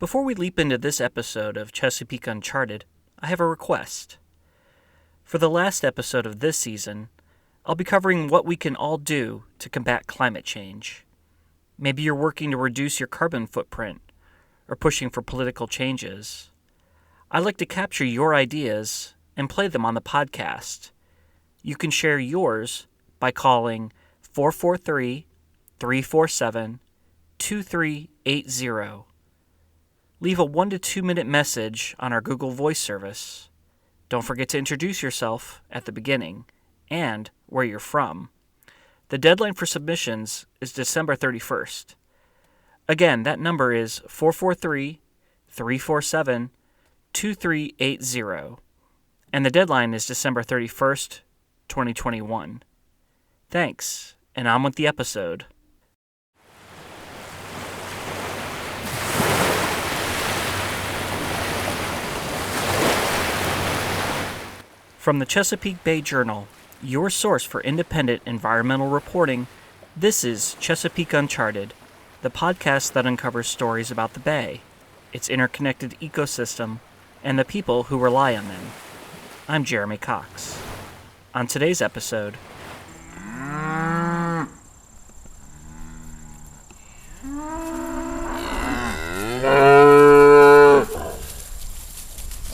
Before we leap into this episode of Chesapeake Uncharted, I have a request. For the last episode of this season, I'll be covering what we can all do to combat climate change. Maybe you're working to reduce your carbon footprint or pushing for political changes. I'd like to capture your ideas and play them on the podcast. You can share yours by calling 443-347-2380. Leave a 1 to 2 minute message on our Google Voice service. Don't forget to introduce yourself at the beginning and where you're from. The deadline for submissions is December 31st. Again, that number is 443-347-2380. And the deadline is December 31st, 2021. Thanks, and on with the episode. From the Chesapeake Bay Journal, your source for independent environmental reporting, this is Chesapeake Uncharted, the podcast that uncovers stories about the Bay, its interconnected ecosystem, and the people who rely on them. I'm Jeremy Cox. On today's episode...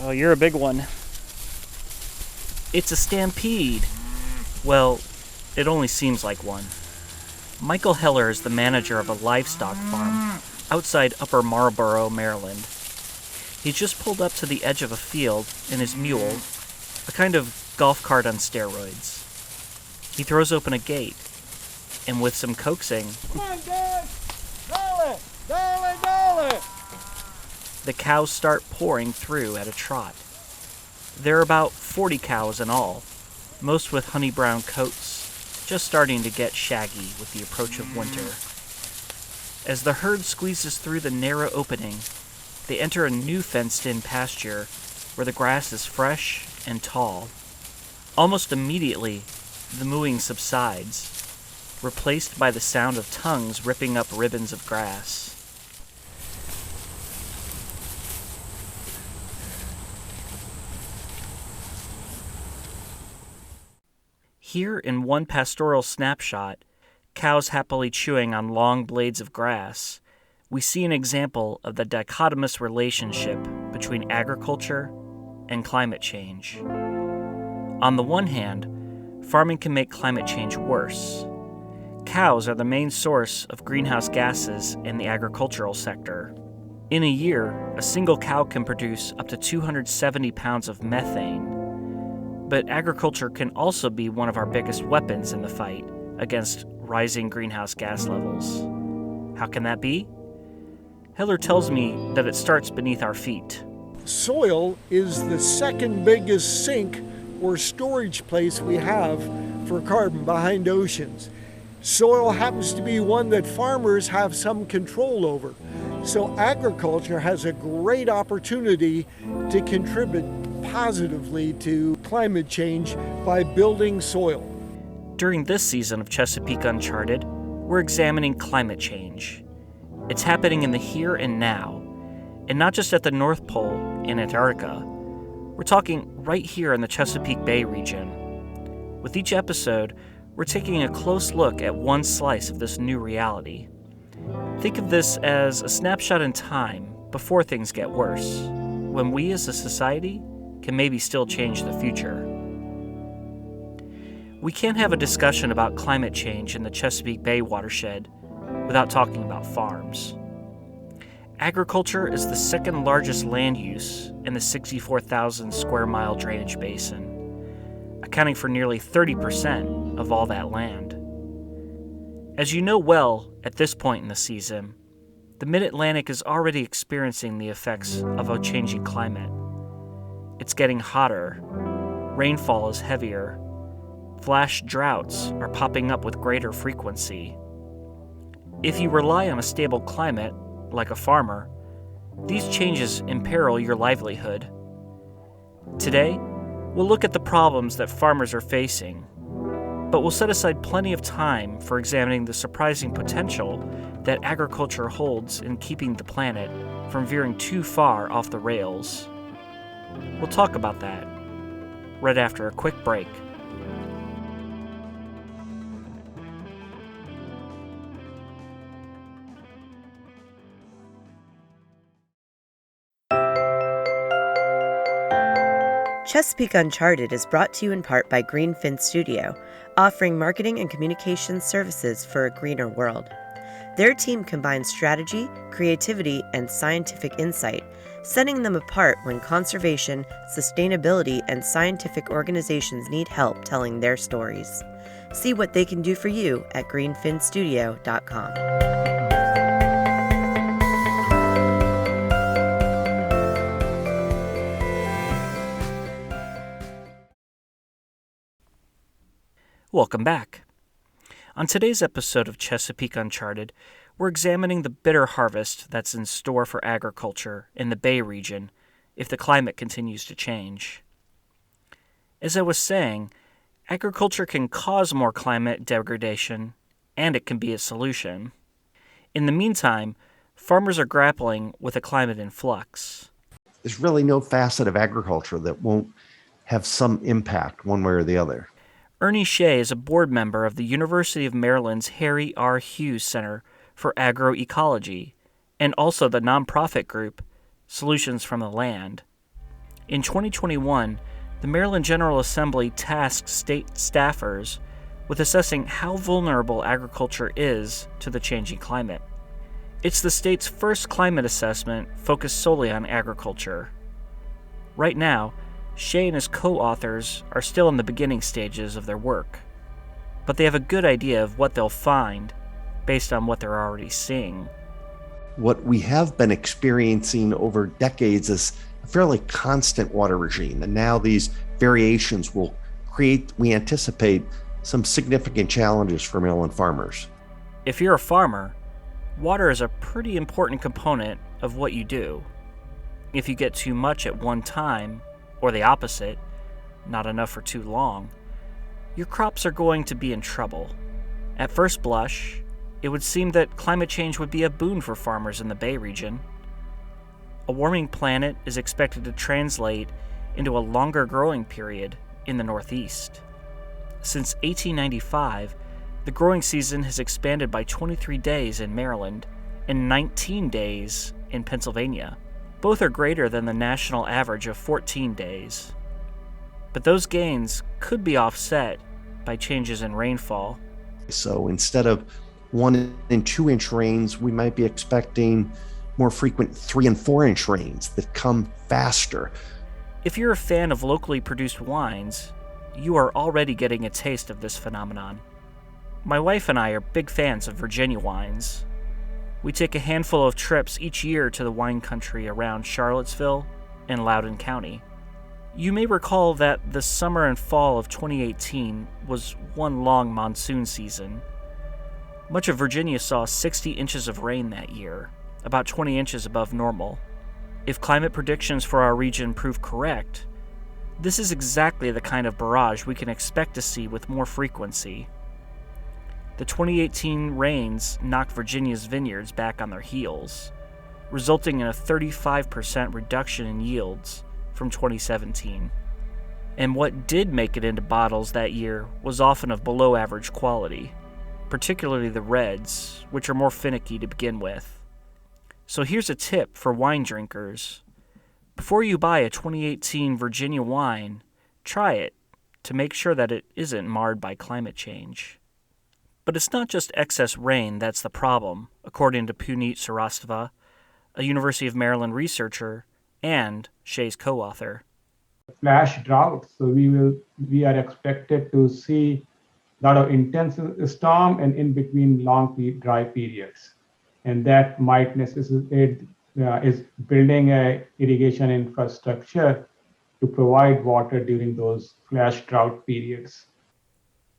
Oh, you're a big one. It's a stampede. Well, it only seems like one. Michael Heller is the manager of a livestock farm outside Upper Marlboro, Maryland. He just pulled up to the edge of a field in his mule, a kind of golf cart on steroids. He throws open a gate, and with some coaxing, "Come on, Dad! Dolly! Dolly! Dolly!" the cows start pouring through at a trot. There are about 40 cows in all, most with honey-brown coats, just starting to get shaggy with the approach of winter. As the herd squeezes through the narrow opening, they enter a new fenced-in pasture where the grass is fresh and tall. Almost immediately, the mooing subsides, replaced by the sound of tongues ripping up ribbons of grass. Here in one pastoral snapshot, cows happily chewing on long blades of grass, we see an example of the dichotomous relationship between agriculture and climate change. On the one hand, farming can make climate change worse. Cows are the main source of greenhouse gases in the agricultural sector. In a year, a single cow can produce up to 270 pounds of methane. But agriculture can also be one of our biggest weapons in the fight against rising greenhouse gas levels. How can that be? Heller tells me that it starts beneath our feet. Soil is the second biggest sink or storage place we have for carbon behind oceans. Soil happens to be one that farmers have some control over. So agriculture has a great opportunity to contribute positively to climate change by building soil. During this season of Chesapeake Uncharted, we're examining climate change. It's happening in the here and now, and not just at the North Pole in Antarctica. We're talking right here in the Chesapeake Bay region. With each episode, we're taking a close look at one slice of this new reality. Think of this as a snapshot in time before things get worse, when we as a society can maybe still change the future. We can't have a discussion about climate change in the Chesapeake Bay watershed without talking about farms. Agriculture is the second largest land use in the 64,000 square mile drainage basin, accounting for nearly 30% of all that land. As you know well at this point in the season, the Mid-Atlantic is already experiencing the effects of a changing climate. It's getting hotter, rainfall is heavier, flash droughts are popping up with greater frequency. If you rely on a stable climate, like a farmer, these changes imperil your livelihood. Today, we'll look at the problems that farmers are facing, but we'll set aside plenty of time for examining the surprising potential that agriculture holds in keeping the planet from veering too far off the rails? We'll talk about that right after a quick break. Chesapeake Uncharted is brought to you in part by Greenfin Studio, offering marketing and communications services for a greener world. Their team combines strategy, creativity, and scientific insight, setting them apart when conservation, sustainability, and scientific organizations need help telling their stories. See what they can do for you at greenfinstudio.com. Welcome back. On today's episode of Chesapeake Uncharted, we're examining the bitter harvest that's in store for agriculture in the Bay region if the climate continues to change. As I was saying, agriculture can cause more climate degradation, and it can be a solution. In the meantime, farmers are grappling with a climate in flux. There's really no facet of agriculture that won't have some impact one way or the other. Ernie Shea is a board member of the University of Maryland's Harry R. Hughes Center for Agroecology and also the nonprofit group Solutions from the Land. In 2021, the Maryland General Assembly tasked state staffers with assessing how vulnerable agriculture is to the changing climate. It's the state's first climate assessment focused solely on agriculture. Right now, Shea and his co-authors are still in the beginning stages of their work, but they have a good idea of what they'll find based on what they're already seeing. What we have been experiencing over decades is a fairly constant water regime, and now these variations will create, we anticipate, some significant challenges for Maryland farmers. If you're a farmer, water is a pretty important component of what you do. If you get too much at one time, or the opposite, not enough for too long, your crops are going to be in trouble. At first blush, it would seem that climate change would be a boon for farmers in the Bay region. A warming planet is expected to translate into a longer growing period in the Northeast. Since 1895, the growing season has expanded by 23 days in Maryland and 19 days in Pennsylvania. Both are greater than the national average of 14 days. But those gains could be offset by changes in rainfall. So instead of 1 and 2 inch rains, we might be expecting more frequent 3 and 4 inch rains that come faster. If you're a fan of locally produced wines, you are already getting a taste of this phenomenon. My wife and I are big fans of Virginia wines. We take a handful of trips each year to the wine country around Charlottesville and Loudoun County. You may recall that the summer and fall of 2018 was one long monsoon season. Much of Virginia saw 60 inches of rain that year, about 20 inches above normal. If climate predictions for our region prove correct, this is exactly the kind of barrage we can expect to see with more frequency. The 2018 rains knocked Virginia's vineyards back on their heels, resulting in a 35% reduction in yields from 2017. And what did make it into bottles that year was often of below average quality, particularly the reds, which are more finicky to begin with. So here's a tip for wine drinkers. Before you buy a 2018 Virginia wine, try it to make sure that it isn't marred by climate change. But it's not just excess rain that's the problem, according to Puneet Sarastava, a University of Maryland researcher and Shea's co-author. Flash droughts, so we are expected to see a lot of intense storm and in between long dry periods, and that might necessitate is building a irrigation infrastructure to provide water during those flash drought periods.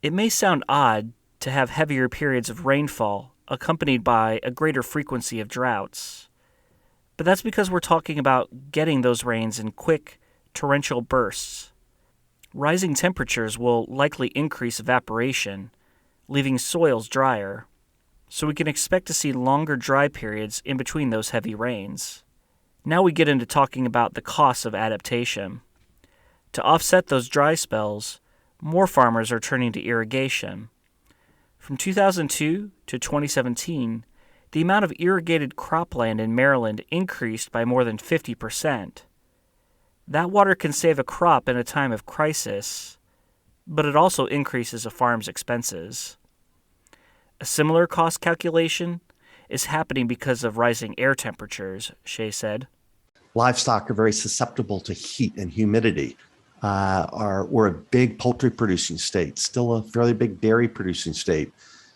It may sound odd to have heavier periods of rainfall accompanied by a greater frequency of droughts. But that's because we're talking about getting those rains in quick, torrential bursts. Rising temperatures will likely increase evaporation, leaving soils drier, so we can expect to see longer dry periods in between those heavy rains. Now we get into talking about the costs of adaptation. To offset those dry spells, more farmers are turning to irrigation. From 2002 to 2017, the amount of irrigated cropland in Maryland increased by more than 50%. That water can save a crop in a time of crisis, but it also increases a farm's expenses. A similar cost calculation is happening because of rising air temperatures, Shea said. Livestock are very susceptible to heat and humidity. We're a big poultry producing state, still a fairly big dairy producing state.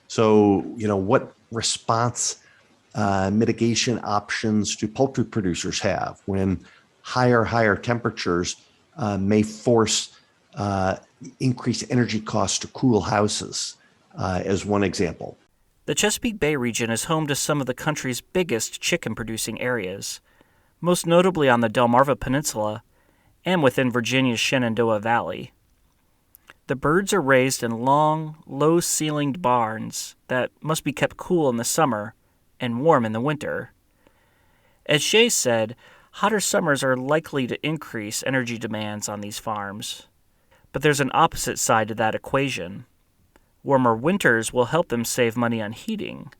So, what response mitigation options do poultry producers have when higher temperatures may force increased energy costs to cool houses, as one example? The Chesapeake Bay region is home to some of the country's biggest chicken-producing areas, most notably on the Delmarva Peninsula and within Virginia's Shenandoah Valley. The birds are raised in long, low-ceilinged barns that must be kept cool in the summer and warm in the winter. As Shea said, hotter summers are likely to increase energy demands on these farms. But there's an opposite side to that equation. Warmer winters will help them save money on heating.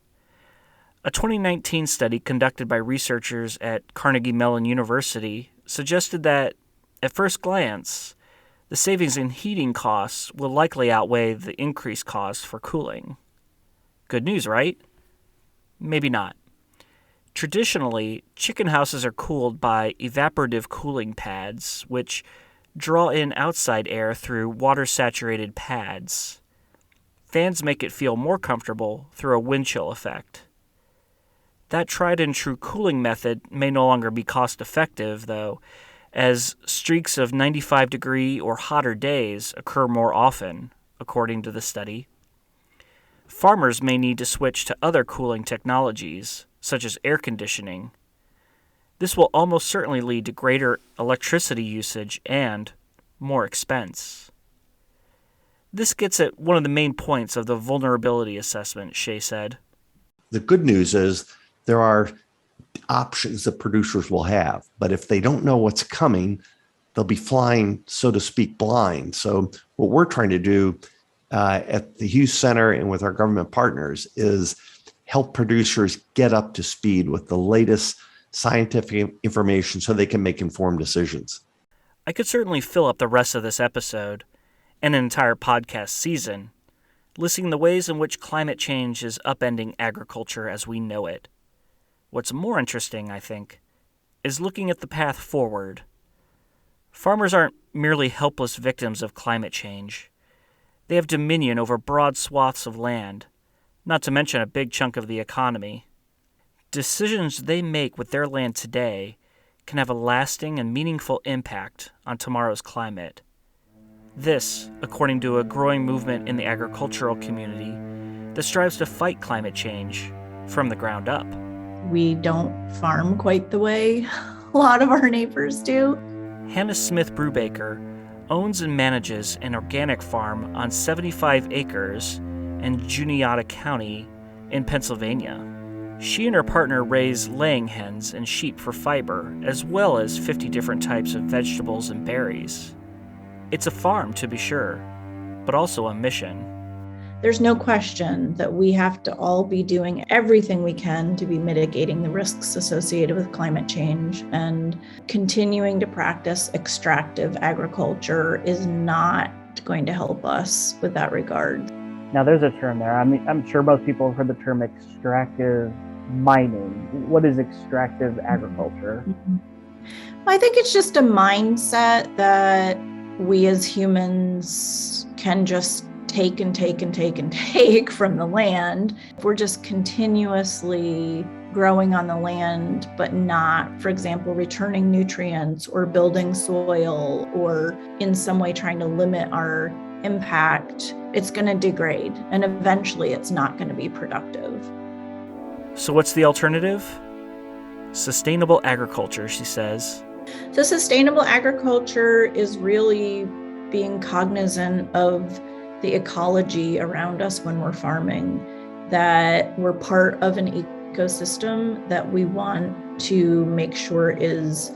A 2019 study conducted by researchers at Carnegie Mellon University suggested that, at first glance, the savings in heating costs will likely outweigh the increased cost for cooling. Good news, right? Maybe not. Traditionally, chicken houses are cooled by evaporative cooling pads, which draw in outside air through water-saturated pads. Fans make it feel more comfortable through a wind chill effect. That tried-and-true cooling method may no longer be cost-effective, though, as streaks of 95-degree or hotter days occur more often, according to the study. Farmers may need to switch to other cooling technologies, such as air conditioning. This will almost certainly lead to greater electricity usage and more expense. This gets at one of the main points of the vulnerability assessment, Shea said. The good news is there are options that producers will have, but if they don't know what's coming, they'll be flying, so to speak, blind. So what we're trying to do at the Hughes Center and with our government partners is help producers get up to speed with the latest scientific information so they can make informed decisions. I could certainly fill up the rest of this episode and an entire podcast season listing the ways in which climate change is upending agriculture as we know it. What's more interesting, I think, is looking at the path forward. Farmers aren't merely helpless victims of climate change. They have dominion over broad swaths of land, not to mention a big chunk of the economy. Decisions they make with their land today can have a lasting and meaningful impact on tomorrow's climate. This, according to a growing movement in the agricultural community that strives to fight climate change from the ground up. We don't farm quite the way a lot of our neighbors do. Hannah Smith Brubaker owns and manages an organic farm on 75 acres in Juniata County in Pennsylvania. She and her partner raise laying hens and sheep for fiber, as well as 50 different types of vegetables and berries. It's a farm, to be sure, but also a mission. There's no question that we have to all be doing everything we can to be mitigating the risks associated with climate change, and continuing to practice extractive agriculture is not going to help us with that regard. Now, there's a term there. I mean, I'm sure most people have heard the term extractive mining. What is extractive agriculture? I think it's just a mindset that we as humans can just take from the land. If we're just continuously growing on the land, but not, for example, returning nutrients or building soil or in some way trying to limit our impact, it's going to degrade, and eventually it's not going to be productive. So what's the alternative? Sustainable agriculture, she says. So sustainable agriculture is really being cognizant of the ecology around us when we're farming, that we're part of an ecosystem, that we want to make sure is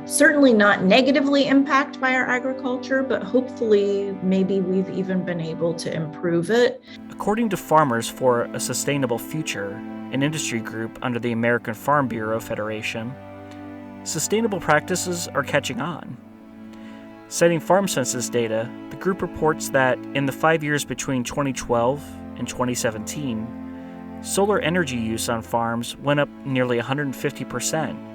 certainly not negatively impacted by our agriculture, but hopefully maybe we've even been able to improve it. According to Farmers for a Sustainable Future, an industry group under the American Farm Bureau Federation, sustainable practices are catching on. Citing farm census data, the group reports that in the 5 years between 2012 and 2017, solar energy use on farms went up nearly 150%,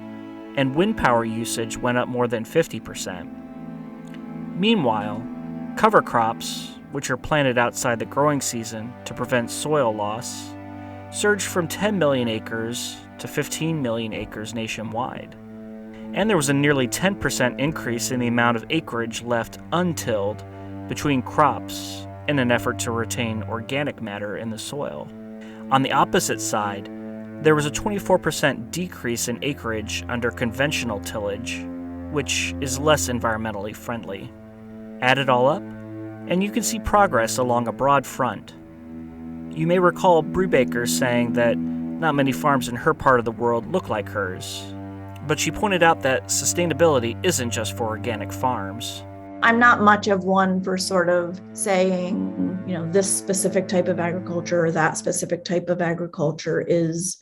and wind power usage went up more than 50%. Meanwhile, cover crops, which are planted outside the growing season to prevent soil loss, surged from 10 million acres to 15 million acres nationwide. And there was a nearly 10% increase in the amount of acreage left untilled between crops in an effort to retain organic matter in the soil. On the opposite side, there was a 24% decrease in acreage under conventional tillage, which is less environmentally friendly. Add it all up, and you can see progress along a broad front. You may recall Brubaker saying that not many farms in her part of the world look like hers, but she pointed out that sustainability isn't just for organic farms. I'm not much of one for sort of saying, this specific type of agriculture or that specific type of agriculture is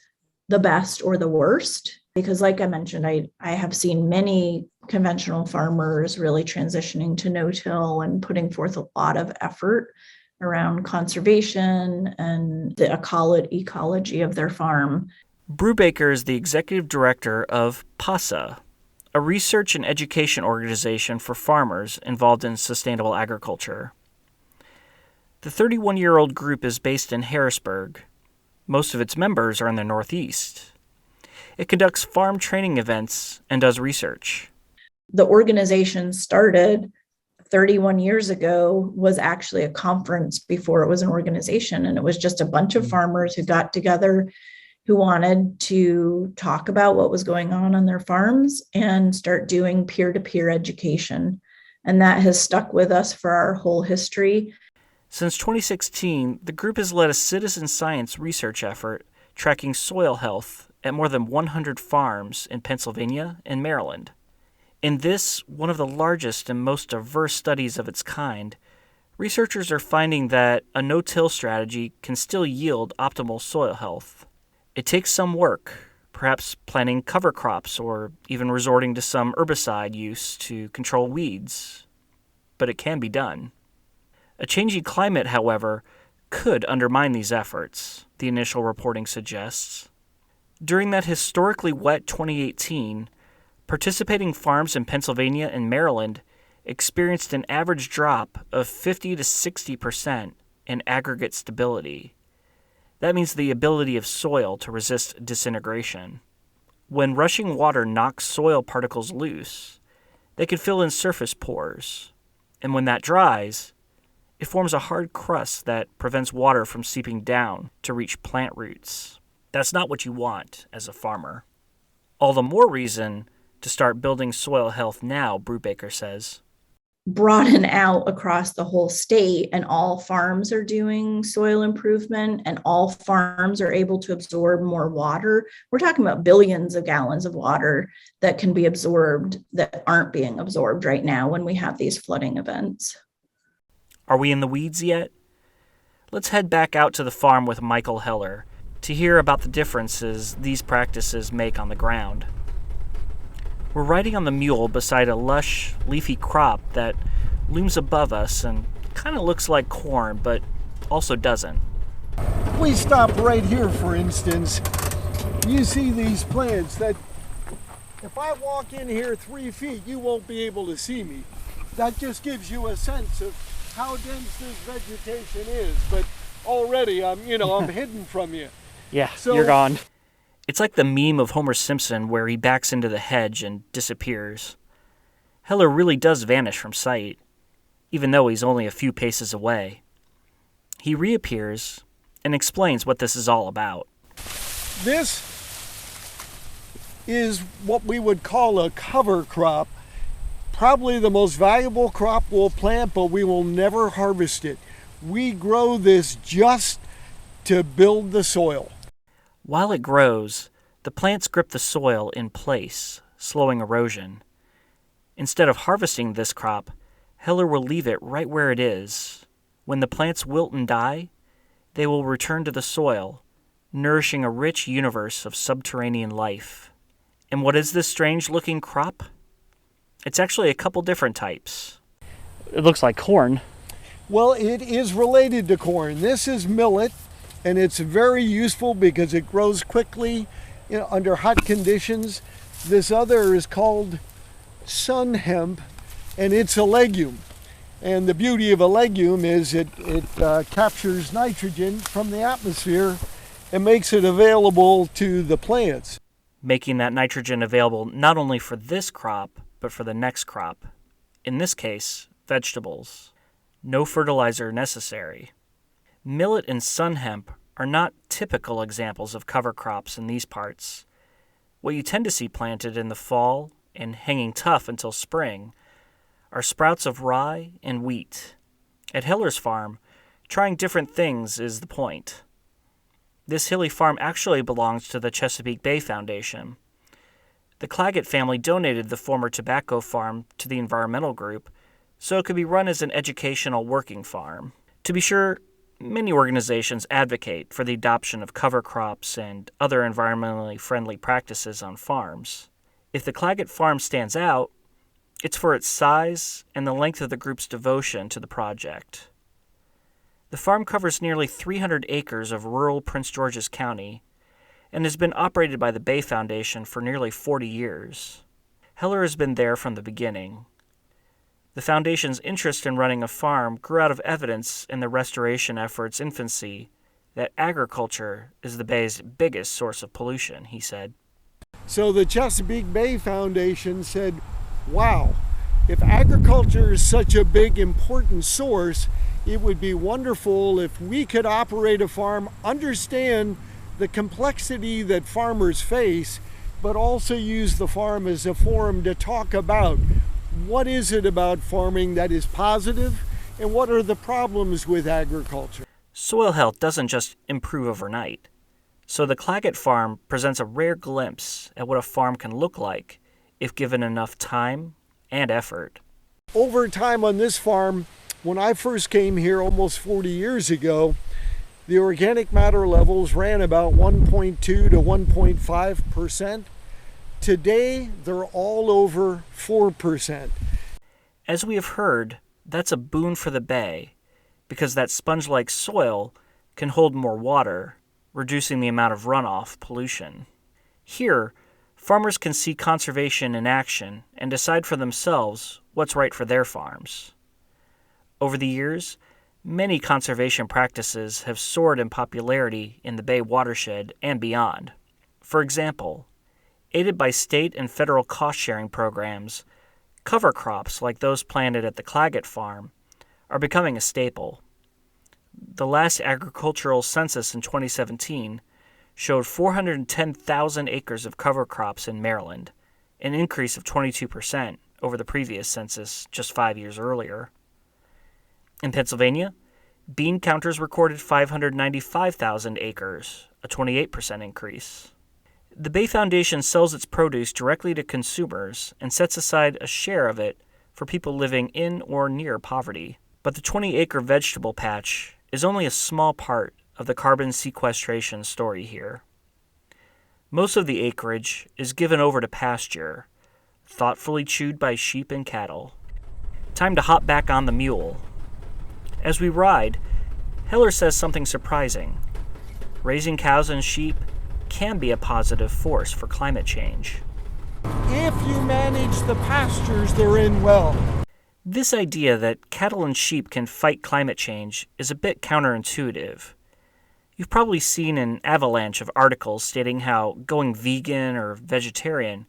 the best or the worst, because like I mentioned, I have seen many conventional farmers really transitioning to no-till and putting forth a lot of effort around conservation and the ecology of their farm. Brubaker is the executive director of PASA, a research and education organization for farmers involved in sustainable agriculture. The 31-year-old group is based in Harrisburg. Most of its members are in the Northeast. It conducts farm training events and does research. The organization started 31 years ago, was actually a conference before it was an organization. And it was just a bunch of farmers who got together who wanted to talk about what was going on their farms and start doing peer-to-peer education. And that has stuck with us for our whole history. Since 2016, the group has led a citizen science research effort tracking soil health at more than 100 farms in Pennsylvania and Maryland. In this, one of the largest and most diverse studies of its kind, researchers are finding that a no-till strategy can still yield optimal soil health. It takes some work, perhaps planting cover crops or even resorting to some herbicide use to control weeds, but it can be done. A changing climate, however, could undermine these efforts, the initial reporting suggests. During that historically wet 2018, participating farms in Pennsylvania and Maryland experienced an average drop of 50 to 60% in aggregate stability. That means the ability of soil to resist disintegration. When rushing water knocks soil particles loose, they can fill in surface pores, and when that dries, it forms a hard crust that prevents water from seeping down to reach plant roots. That's not what you want as a farmer. All the more reason to start building soil health now, Brubaker says. Broaden out across the whole state, and all farms are doing soil improvement, and all farms are able to absorb more water. We're talking about billions of gallons of water that can be absorbed that aren't being absorbed right now when we have these flooding events. Are we in the weeds yet? Let's head back out to the farm with Michael Heller to hear about the differences these practices make on the ground. We're riding on the mule beside a lush, leafy crop that looms above us and kind of looks like corn, but also doesn't. We stop right here, for instance. You see these plants that if I walk in here 3 feet, you won't be able to see me. That just gives you a sense of how dense this vegetation is, but already I'm hidden from you. Yeah, so, you're gone. It's like the meme of Homer Simpson where he backs into the hedge and disappears. Heller really does vanish from sight, even though he's only a few paces away. He reappears and explains what this is all about. This is what we would call a cover crop. Probably the most valuable crop we'll plant, but we will never harvest it. We grow this just to build the soil. While it grows, The plants grip the soil in place, slowing erosion. Instead of harvesting this crop, Heller will leave it right where it is. When the plants wilt and die, they will return to the soil, nourishing a rich universe of subterranean life. And what is this strange-looking crop? It's actually a couple different types. It looks like corn. Well, it is related to corn. This is millet, and it's very useful because it grows quickly under hot conditions. This other is called sun hemp, and it's a legume. And the beauty of a legume is it captures nitrogen from the atmosphere and makes it available to the plants. Making that nitrogen available not only for this crop, but for the next crop. In this case, vegetables. No fertilizer necessary. Millet and sun hemp are not typical examples of cover crops in these parts. What you tend to see planted in the fall and hanging tough until spring are sprouts of rye and wheat. At Heller's farm, trying different things is the point. This hilly farm actually belongs to the Chesapeake Bay Foundation. The Claggett family donated the former tobacco farm to the environmental group so it could be run as an educational working farm. To be sure, many organizations advocate for the adoption of cover crops and other environmentally friendly practices on farms. If the Claggett farm stands out, it's for its size and the length of the group's devotion to the project. The farm covers nearly 300 acres of rural Prince George's County and has been operated by the Bay Foundation for nearly 40 years. Heller has been there from the beginning. The Foundation's interest in running a farm grew out of evidence in the restoration effort's infancy that agriculture is the Bay's biggest source of pollution, he said. So the Chesapeake Bay Foundation said, wow, if agriculture is such a big, important source, it would be wonderful if we could operate a farm, understand the complexity that farmers face, but also use the farm as a forum to talk about what is it about farming that is positive and what are the problems with agriculture. Soil health doesn't just improve overnight. So the Claggett farm presents a rare glimpse at what a farm can look like if given enough time and effort. Over time on this farm, when I first came here almost 40 years ago, the organic matter levels ran about 1.2 to 1.5%. Today, they're all over 4%. As we have heard, that's a boon for the Bay, because that sponge-like soil can hold more water, reducing the amount of runoff pollution. Here, farmers can see conservation in action and decide for themselves what's right for their farms. Over the years, many conservation practices have soared in popularity in the Bay watershed and beyond. For example, aided by state and federal cost-sharing programs, cover crops like those planted at the Claggett farm are becoming a staple. The last agricultural census in 2017 showed 410,000 acres of cover crops in Maryland, an increase of 22% over the previous census just 5 years earlier. In Pennsylvania, bean counters recorded 595,000 acres, a 28% increase. The Bay Foundation sells its produce directly to consumers and sets aside a share of it for people living in or near poverty. But the 20-acre vegetable patch is only a small part of the carbon sequestration story here. Most of the acreage is given over to pasture, thoughtfully chewed by sheep and cattle. Time to hop back on the mule. As we ride, Heller says something surprising. Raising cows and sheep can be a positive force for climate change. If you manage the pastures they're in well. This idea that cattle and sheep can fight climate change is a bit counterintuitive. You've probably seen an avalanche of articles stating how going vegan or vegetarian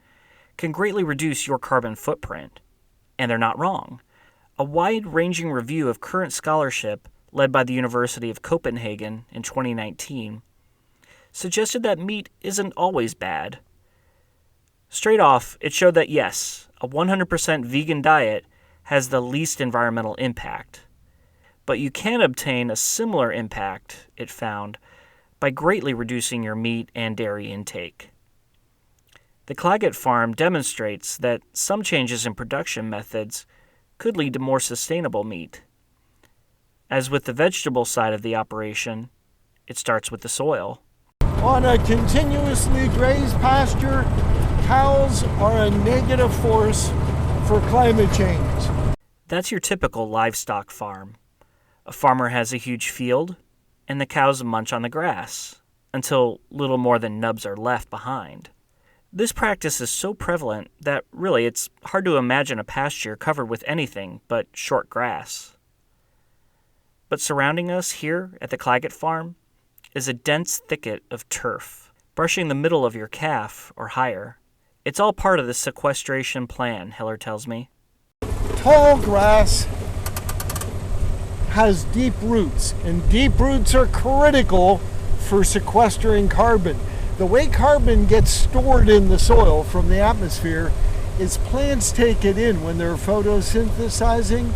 can greatly reduce your carbon footprint. And they're not wrong. A wide-ranging review of current scholarship led by the University of Copenhagen in 2019 suggested that meat isn't always bad. Straight off, it showed that yes, a 100% vegan diet has the least environmental impact. But you can obtain a similar impact, it found, by greatly reducing your meat and dairy intake. The Claggett farm demonstrates that some changes in production methods could lead to more sustainable meat. As with the vegetable side of the operation, it starts with the soil. On a continuously grazed pasture, cows are a negative force for climate change. That's your typical livestock farm. A farmer has a huge field, and the cows munch on the grass until little more than nubs are left behind. This practice is so prevalent that really it's hard to imagine a pasture covered with anything but short grass. But surrounding us here at the Claggett farm is a dense thicket of turf, brushing the middle of your calf or higher. It's all part of the sequestration plan, Heller tells me. Tall grass has deep roots, and deep roots are critical for sequestering carbon. The way carbon gets stored in the soil from the atmosphere is plants take it in when they're photosynthesizing.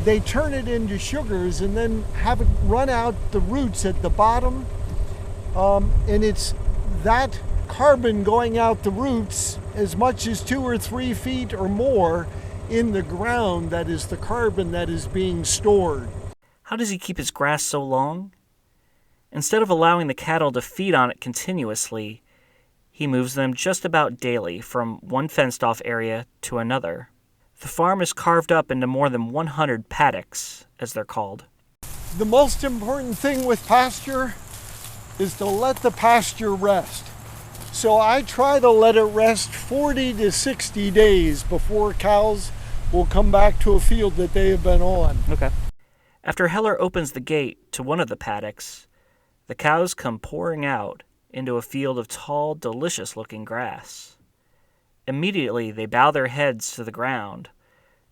They turn it into sugars and then have it run out the roots at the bottom. And it's that carbon going out the roots as much as 2 or 3 feet or more in the ground that is the carbon that is being stored. How does he keep his grass so long? Instead of allowing the cattle to feed on it continuously, he moves them just about daily from one fenced-off area to another. The farm is carved up into more than 100 paddocks, as they're called. The most important thing with pasture is to let the pasture rest. So I try to let it rest 40 to 60 days before cows will come back to a field that they have been on. Okay. After Heller opens the gate to one of the paddocks, the cows come pouring out into a field of tall, delicious-looking grass. Immediately, they bow their heads to the ground,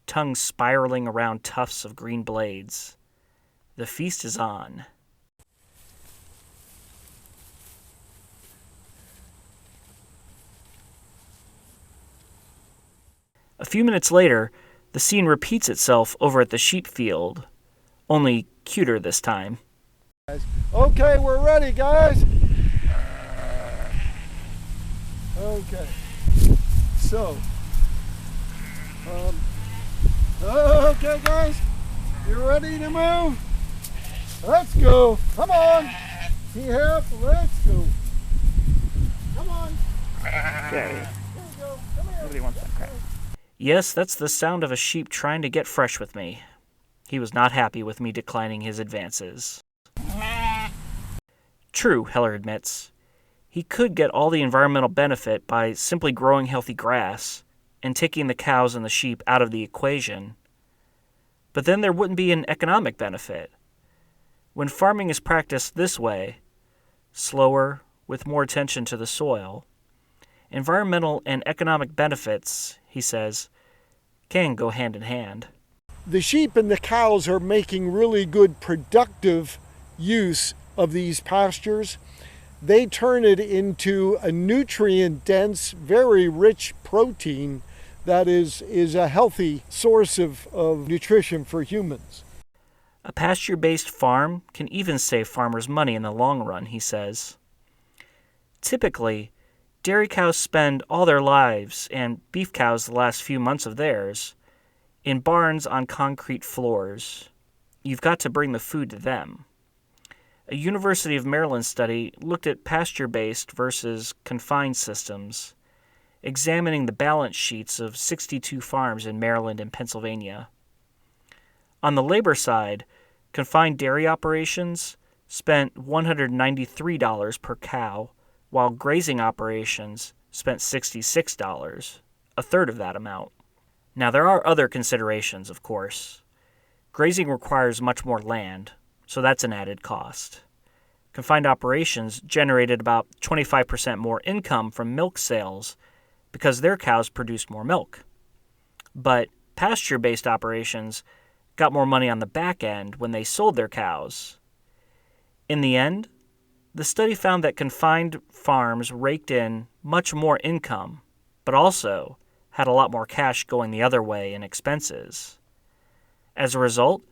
tongues spiraling around tufts of green blades. The feast is on. A few minutes later, the scene repeats itself over at the sheep field, only cuter this time. Okay, we're ready, guys. Okay. So, okay, guys, you ready to move? Let's go. Come on. Yep, let's go. Come on. Okay. Here we go. Come here. Nobody wants that crap. Yes, that's the sound of a sheep trying to get fresh with me. He was not happy with me declining his advances. True, Heller admits. He could get all the environmental benefit by simply growing healthy grass and taking the cows and the sheep out of the equation. But then there wouldn't be an economic benefit. When farming is practiced this way, slower, with more attention to the soil, environmental and economic benefits, he says, can go hand in hand. The sheep and the cows are making really good productive use of these pastures. They turn it into a nutrient-dense, very rich protein that is a healthy source of nutrition for humans. A pasture-based farm can even save farmers money in the long run, he says. Typically, dairy cows spend all their lives, and beef cows the last few months of theirs, in barns on concrete floors. You've got to bring the food to them. A University of Maryland study looked at pasture-based versus confined systems, examining the balance sheets of 62 farms in Maryland and Pennsylvania. On the labor side, confined dairy operations spent $193 per cow, while grazing operations spent $66, a third of that amount. Now, there are other considerations, of course. Grazing requires much more land, so that's an added cost. Confined operations generated about 25% more income from milk sales because their cows produced more milk. But pasture-based operations got more money on the back end when they sold their cows. In the end, the study found that confined farms raked in much more income, but also had a lot more cash going the other way in expenses. As a result,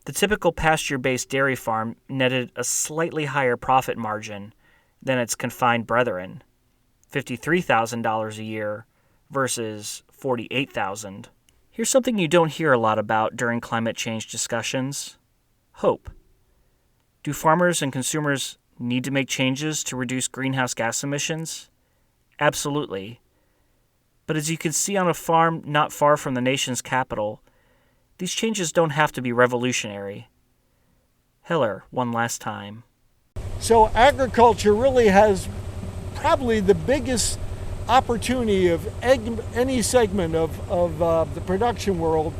the typical pasture-based dairy farm netted a slightly higher profit margin than its confined brethren, $53,000 a year versus $48,000. Here's something you don't hear a lot about during climate change discussions: hope. Do farmers and consumers need to make changes to reduce greenhouse gas emissions? Absolutely. But as you can see on a farm not far from the nation's capital, these changes don't have to be revolutionary. Heller, one last time. So agriculture really has probably the biggest opportunity of any segment of the production world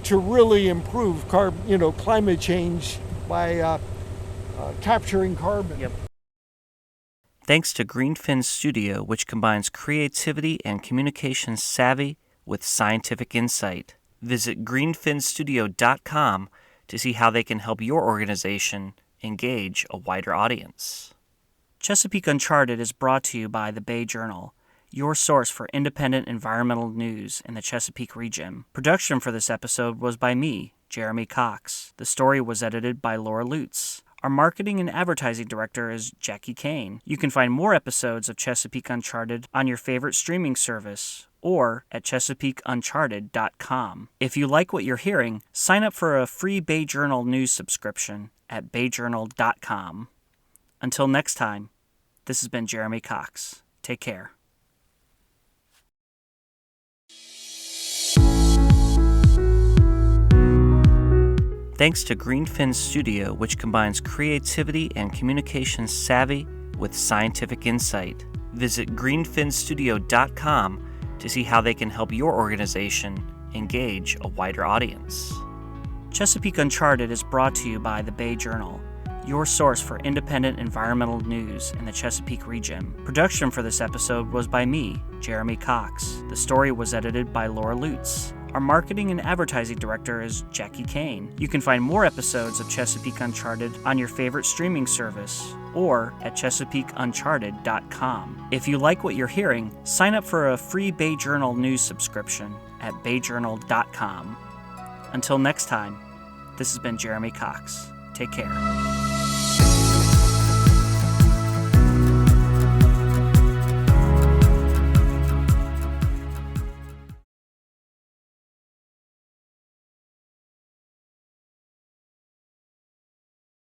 to really improve climate change by capturing carbon. Yep. Thanks to Greenfin Studio, which combines creativity and communication savvy with scientific insight. Visit greenfinstudio.com to see how they can help your organization engage a wider audience. Chesapeake Uncharted is brought to you by the Bay Journal, your source for independent environmental news in the Chesapeake region. Production for this episode was by me, Jeremy Cox. The story was edited by Laura Lutz. Our marketing and advertising director is Jackie Kane. You can find more episodes of Chesapeake Uncharted on your favorite streaming service or at ChesapeakeUncharted.com. If you like what you're hearing, sign up for a free Bay Journal news subscription at BayJournal.com. Until next time, this has been Jeremy Cox. Take care. Thanks to Greenfin Studio, which combines creativity and communication savvy with scientific insight. Visit greenfinstudio.com to see how they can help your organization engage a wider audience. Chesapeake Uncharted is brought to you by the Bay Journal, your source for independent environmental news in the Chesapeake region. Production for this episode was by me, Jeremy Cox. The story was edited by Laura Lutz. Our marketing and advertising director is Jackie Kane. You can find more episodes of Chesapeake Uncharted on your favorite streaming service or at ChesapeakeUncharted.com. If you like what you're hearing, sign up for a free Bay Journal news subscription at BayJournal.com. Until next time, this has been Jeremy Cox. Take care.